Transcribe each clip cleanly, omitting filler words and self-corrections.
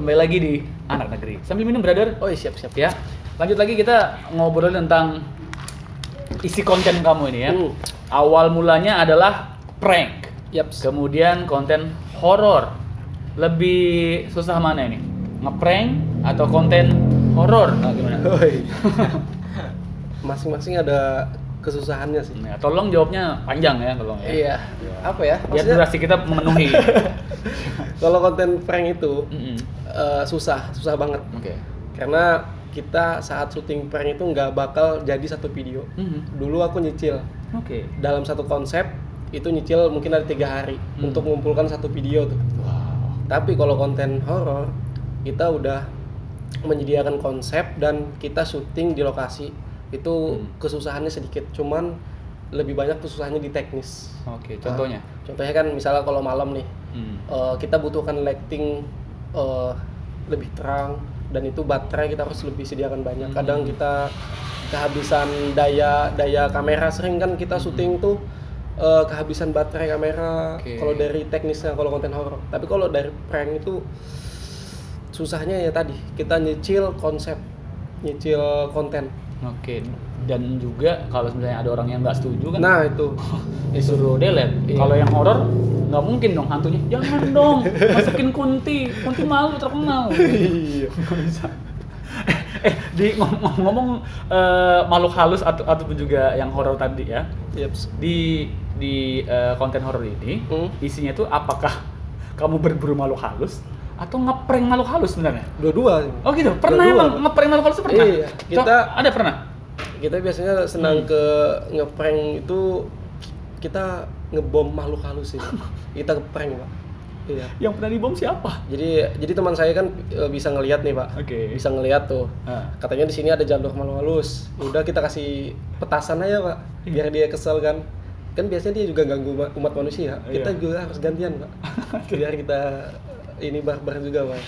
kembali lagi di Anak Negeri. Sambil minum, brother. Oh iya, siap. Ya, lanjut lagi kita ngobrol tentang isi konten kamu ini ya. Awal mulanya adalah prank. Yaps. Kemudian konten horor. Lebih susah mana ini? Ngeprank atau konten horor? Nah, gimana? Masing-masing ada kesusahannya sih. Nah, tolong jawabnya panjang ya, tolong ya. Iya. Apa ya? Biar durasi kita memenuhi. Kalau konten prank itu Mm-mm. susah banget. Oke. Karena kita saat syuting prank itu nggak bakal jadi satu video. Mhm. Dulu aku nyicil Oke. dalam satu konsep itu nyicil mungkin ada 3 hari untuk mengumpulkan satu video tuh. Wow. Tapi kalau konten horor kita udah menyediakan konsep dan kita syuting di lokasi. Itu kesusahannya sedikit, cuman lebih banyak kesusahannya di teknis. Oke, contohnya? Contohnya kan misalnya kalau malam nih, kita butuhkan lighting lebih terang dan itu baterai kita harus lebih sediakan banyak. Kadang kita kehabisan daya kamera, sering kan kita syuting tuh kehabisan baterai kamera. Oke. Kalau dari teknisnya, kalau konten horor. Tapi kalau dari prank itu susahnya ya tadi kita nyicil konsep, nyicil konten. Oke, dan juga kalau misalnya ada orang yang nggak setuju kan, Nah itu disuruh delete. Iya. Kalau yang horor nggak mungkin dong hantunya, jangan dong masukin kunti malu terkenal. iya. Nggak bisa. Di ngomong makhluk halus ataupun juga yang horor tadi ya, Yaps. di konten horor ini isinya itu apakah kamu berburu makhluk halus atau ngeprank makhluk halus sebenarnya? Dua-dua. Oh gitu, pernah Dua-dua. emang ngeprank makhluk halus pernah? Iya, Ada pernah? Kita biasanya senang ke ngeprank itu kita ngebom makhluk halus sih. Kita ngeprank, Pak. Iya. Yang pernah dibom siapa? Jadi teman saya kan bisa ngelihat nih, Pak. Oke. Bisa ngelihat tuh. Ah. Katanya di sini ada jalur makhluk halus. Udah kita kasih petasan aja, Pak. Biar dia kesel kan. Kan biasanya dia juga ganggu umat manusia. Kita Iya. juga harus gantian, Pak. Biar kita ini barbar juga, Pak.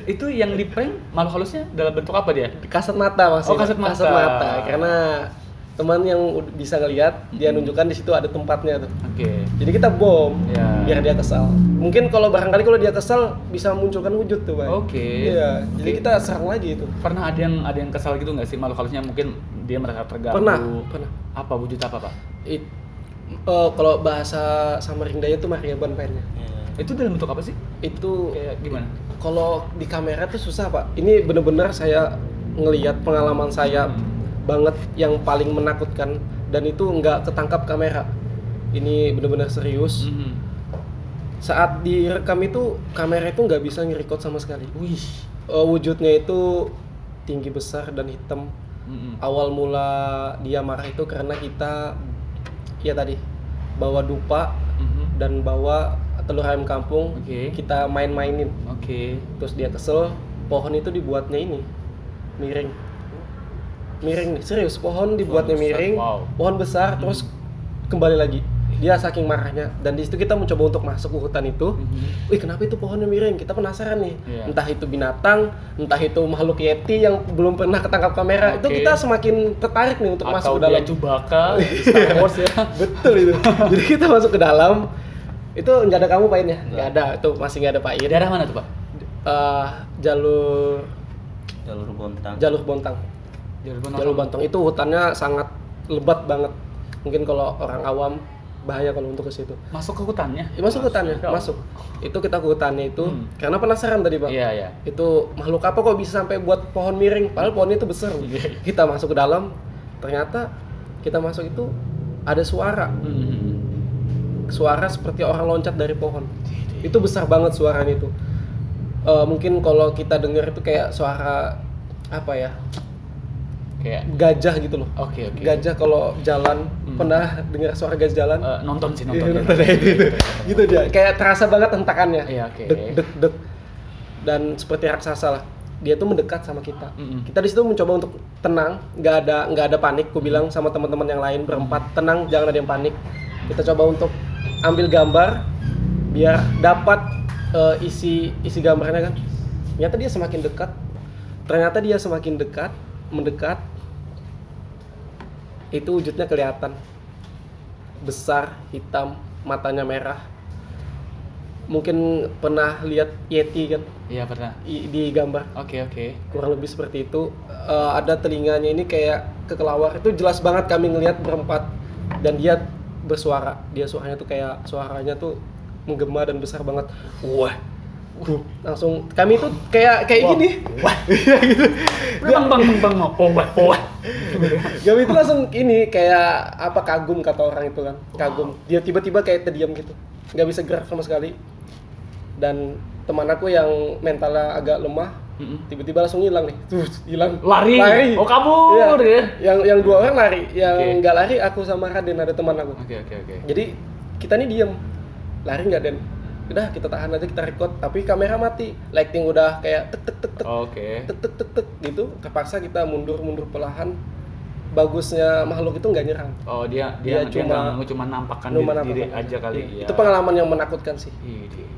Itu yang di prank makhluk halusnya dalam bentuk apa dia? Kasat mata masih. Oh, kasat mata. Karena teman yang bisa ngelihat dia nunjukkan di situ ada tempatnya tuh. Oke. Jadi kita bom Ya. biar dia kesal. Mungkin kalau barangkali kalau dia kesal bisa munculkan wujud tuh, Pak. Oke. Iya. Jadi Oke. kita serang lagi itu. Pernah ada yang kesal gitu nggak sih makhluk halusnya, mungkin dia merasa terganggu? Pernah. Apa wujud apa, Pak? Kalau bahasa Samarinda itu mariaban pennya. Itu dalam bentuk apa sih? Itu Kayak gimana? kalau di kamera tuh susah, Pak. Ini bener-bener saya ngelihat pengalaman saya banget yang paling menakutkan dan itu nggak ketangkap kamera. Ini bener-bener serius. Saat direkam itu kamera itu nggak bisa nge-record sama sekali. Wih. Wujudnya itu tinggi besar dan hitam. Awal mula dia marah itu karena kita ya tadi bawa dupa dan bawa telur ayam kampung. Oke. Kita main-mainin. Oke. Terus dia kesel, pohon itu dibuatnya ini miring nih, serius, pohon dibuatnya Pohon besar, miring. wow. Pohon besar terus kembali lagi. Dia saking marahnya dan di situ kita mencoba untuk masuk ke hutan itu. Wih, kenapa itu pohonnya miring? Kita penasaran nih. Iya. Entah itu binatang, entah itu makhluk yeti yang belum pernah ketangkap kamera. Itu Oke. kita semakin tertarik nih untuk masuk Atau ke dalam. dia Chewbacca, Star Wars ya. Betul itu. Jadi kita masuk ke dalam. Itu nggak ada kamu painnya? Nggak ada. Itu masih nggak ada pain. Daerah mana tuh, Pak? Jalur Bontang. Bontang. Jalur Jalur Bontang itu hutannya sangat lebat banget. Mungkin kalau orang awam bahaya kalau untuk ke situ. Masuk ke hutannya? Ya, masuk ke hutannya, Ya. masuk. Itu kita ke hutannya itu karena penasaran tadi, Pak. Iya, iya. Itu makhluk apa kok bisa sampai buat pohon miring? Padahal pohonnya itu besar. Iya. Kita masuk ke dalam, ternyata kita masuk itu ada suara. Suara seperti orang loncat dari pohon. Itu besar banget suaranya itu. Mungkin kalau kita dengar itu kayak suara apa ya? Kayak Gajah gitu loh. Oke. Gajah kalau jalan, pernah dengar suara gajah jalan? Nonton sih Iya, nonton. nonton itu. Gitu dia. Kayak terasa banget hentakannya. Iya, oke. Dek. Dan seperti raksasa lah. Dia tuh mendekat sama kita. Kita di situ mencoba untuk tenang, nggak ada panik. Ku bilang sama teman-teman yang lain berempat, tenang, jangan ada yang panik. Kita coba untuk ambil gambar biar dapat isi gambarnya kan. Ternyata dia semakin dekat, mendekat. Itu wujudnya kelihatan besar, hitam, matanya merah. mungkin pernah lihat Yeti kan Iya pernah. di gambar. Oke. Kurang lebih seperti itu. Ada telinganya ini kayak kekelawar. Itu jelas banget kami ngelihat berempat dan dia bersuara. Dia suaranya tuh kayak suaranya tuh menggema dan besar banget. Wah. Langsung kami tuh kayak gini. Wah. Gitu. Bang. Wah. Kami itu langsung ini kayak apa kagum kata orang itu kan. Kagum. Dia tiba-tiba kayak terdiam gitu. Nggak bisa gerak sama sekali. Dan teman aku yang mentalnya agak lemah, tiba-tiba langsung hilang nih. Hilang. Lari. Oh, kabur ya. Yang dua orang lari, yang Oke. nggak lari aku sama Raden, ada teman aku. Oke. Jadi kita nih diem. Lari nggak Den? Udah kita tahan aja, kita record, tapi kamera mati. Lighting udah kayak tek Oke. gitu. Terpaksa kita mundur perlahan. Bagusnya makhluk itu nggak nyerang. Oh, dia cuma nampakkan cuma diri nampakkan aja kali ya. Itu pengalaman yang menakutkan sih. Idih.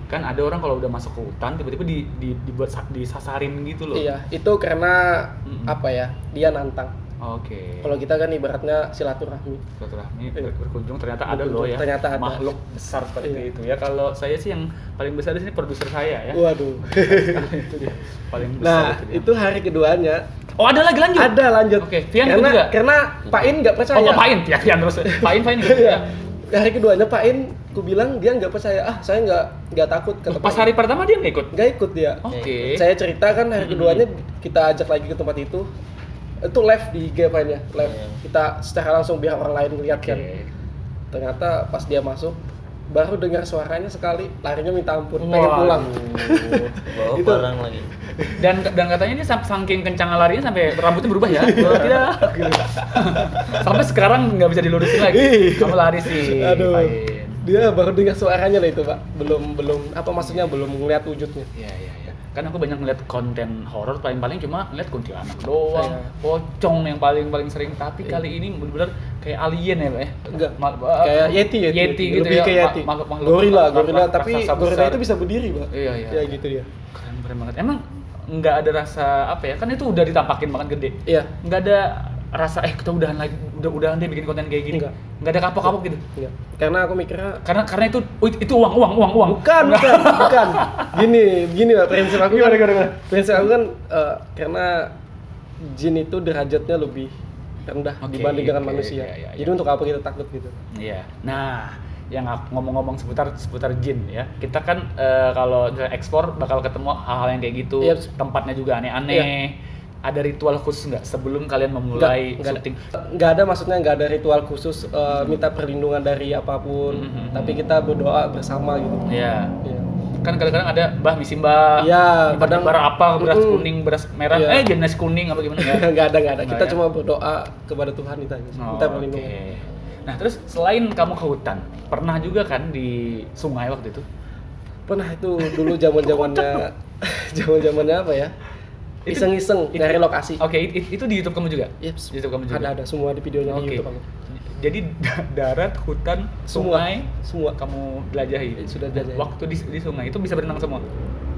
Kan ada orang kalau udah masuk ke hutan tiba-tiba dibuat disasarin gitu loh. Iya, itu karena apa ya? Dia nantang. Oke. Kalau kita kan ibaratnya silaturahmi. Berkunjung ternyata ada loh ya. Ternyata ada. Makhluk besar seperti Iya. itu ya. Kalau saya sih yang paling besar di sini produser saya ya. Waduh. Itu dia. Paling besar Nah, dia. itu hari keduanya. Oh, ada lagi lanjut. Ada lanjut. Oke, Fian ikut juga? Karena Pak In nggak percaya. Oh, Pain, Fian terus. Pain gitu Iya. ya. Hari keduanya Pak In, ku bilang dia nggak percaya. Saya nggak takut kata Pas Pak In. hari pertama dia nggak ikut. Nggak ikut dia. Oke. Saya cerita kan hari keduanya kita ajak lagi ke tempat itu. Itu live di IG Vine-nya, live. Kita secara langsung biar orang lain ngeliat kan. Oke. Ternyata pas dia masuk, baru dengar suaranya sekali, larinya minta ampun, pengen pulang. Bawa Itu. barang lagi. Dan katanya dia saking kencang larinya sampai rambutnya berubah ya. Kalau tidak sampai sekarang nggak bisa dilurusin lagi. Kamu lari sih. Aduh. Pain. Dia baru dengar suaranya lah itu, Pak. Belum apa maksudnya belum ngeliat wujudnya. Iya. Kan aku banyak ngeliat konten horor paling cuma ngeliat kuntilanak doang, Iya. pocong yang paling sering. Tapi kali ini benar-benar kayak alien ya, Pak ya. Enggak. Kayak Yeti gitu lebih ya. ke Yeti. Gorila, tapi gorila itu bisa berdiri, Pak. Iya. Ya gitu dia. Keren banget. Emang nggak ada rasa apa ya? Kan itu udah ditampakin banget gede. Iya. Nggak ada rasa kita udahan lagi, udahan deh bikin konten kayak gini. Nggak ada kapok-kapok gitu. Enggak. Karena aku mikirnya Karena itu uang. bukan. Gini Pak, prinsip aku Gimana? Prinsip aku kan karena jin itu derajatnya lebih rendah Oke, dibanding dengan oke, manusia. iya. Jadi untuk apa kita takut gitu? Iya. Nah, yang ngomong-ngomong seputar jin ya. Kita kan kalau misalnya ekspor bakal ketemu hal-hal yang kayak gitu. Iya. Tempatnya juga aneh-aneh. Ada ritual khusus nggak sebelum kalian memulai syuting? Nggak ada, maksudnya nggak ada ritual khusus minta perlindungan dari apapun, tapi kita berdoa bersama gitu. Iya. Iya. Kan kadang-kadang ada mbah misi mbah. Iya, kadang bar apa, beras kuning, beras merah, Iya. jenis kuning apa gimana ya? nggak ada. Kita Nggak ya? cuma berdoa kepada Tuhan kita, minta perlindungan. Oke. Nah, terus selain kamu ke hutan, pernah juga kan di sungai waktu itu? Pernah itu dulu zamannya apa ya? Iseng-iseng nyari lokasi. Oke, itu di YouTube kamu juga? Yeps. Di YouTube kamu juga. Ada semua di videonya di Oke. YouTube aku. Jadi darat, hutan, sungai, Semua. kamu jelajahi. Sudah jelajahi. Waktu di sungai itu bisa berenang semua.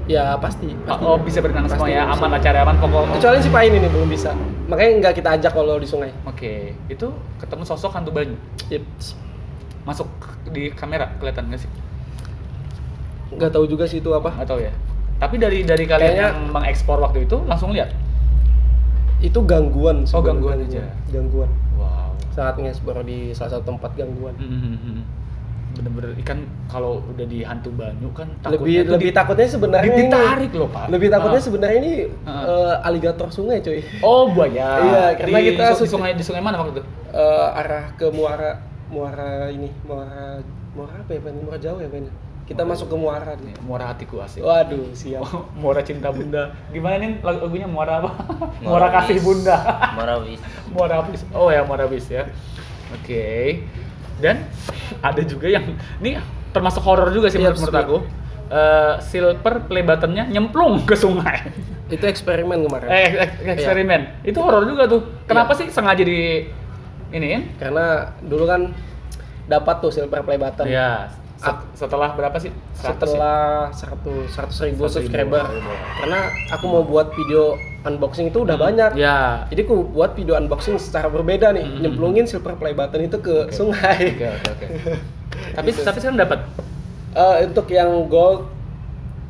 Ya pasti. Oh, bisa berenang semua Pasti ya, bisa. aman lah, cari aman pokoknya. Kecuali si Pain ini belum bisa. Makanya nggak kita ajak kalau di sungai. Oke, itu ketemu sosok hantu banyu. Yeps. Masuk di kamera kelihatan nggak sih? Nggak tahu juga sih itu apa. Nggak tahu ya. Tapi dari kalian Kayaknya- yang mengekspor waktu itu langsung lihat. Itu gangguan. Oh, sebenarnya. gangguan aja. Gangguan. Wow. Saat nge-explore di salah satu tempat gangguan. Bener-bener ikan kalau udah di hantu banyu kan takutnya Lebih takutnya sebenarnya ini. ditarik loh, Pak. Lebih takutnya Ah. sebenarnya ini Ah. aligator sungai, coy. Oh, buaya. Iya, karena kita di sungai mana waktu itu? Arah ke muara apa ya, Pak? Muara Jawa ya, Pak? Kita masuk ke muara nih. Muara hatiku asik. Waduh, siap. Muara cinta bunda. Gimana nih lagunya Muara apa? Muara Muara kasih Wis. bunda. Marawis. Muara Bis. Oh ya, Muara Bis ya. Oke. Dan ada juga yang ini termasuk horor juga sih Iya, menurut aku. Silver play button-nya nyemplung ke sungai. Itu eksperimen kemarin. Eksperimen. Itu horor juga tuh. Kenapa sih sengaja di iniin? Karena dulu kan dapat tuh silver play button. Iya. Setelah berapa sih? 100 ya? Setelah 100.000 100.000 subscriber. Karena aku mau buat video unboxing itu udah banyak. Ya. Jadi aku buat video unboxing secara berbeda nih, nyemplungin silver play button itu ke sungai. Oke. Tapi sekarang dapat. Untuk yang gold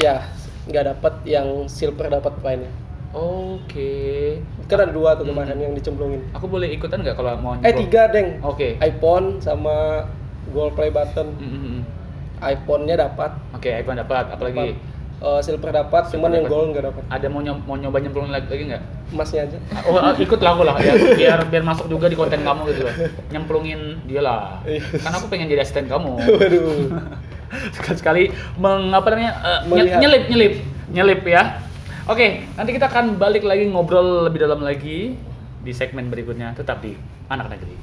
ya nggak dapat, yang silver dapat poinnya. Oke. Kan ada 2 tuh kemarin yang dicemplungin. Aku boleh ikutan nggak kalau mau 3 deng. Oke. iPhone sama gold play button. iPhone-nya dapat. Oke, iPhone dapat. Apalagi? Silver dapat, cuman yang gold nggak dapat. Ada mau nyoba nyemplungin lagi nggak? Emasnya aja. Oh, ikut lah aku lah ya, biar masuk juga di konten kamu gitu loh. Nyemplungin dia lah. Karena aku pengen jadi asisten kamu. Waduh. Sekali-sekali Melihat. nyelip ya. Oke, nanti kita akan balik lagi ngobrol lebih dalam lagi di segmen berikutnya, tetap di Anak Negeri.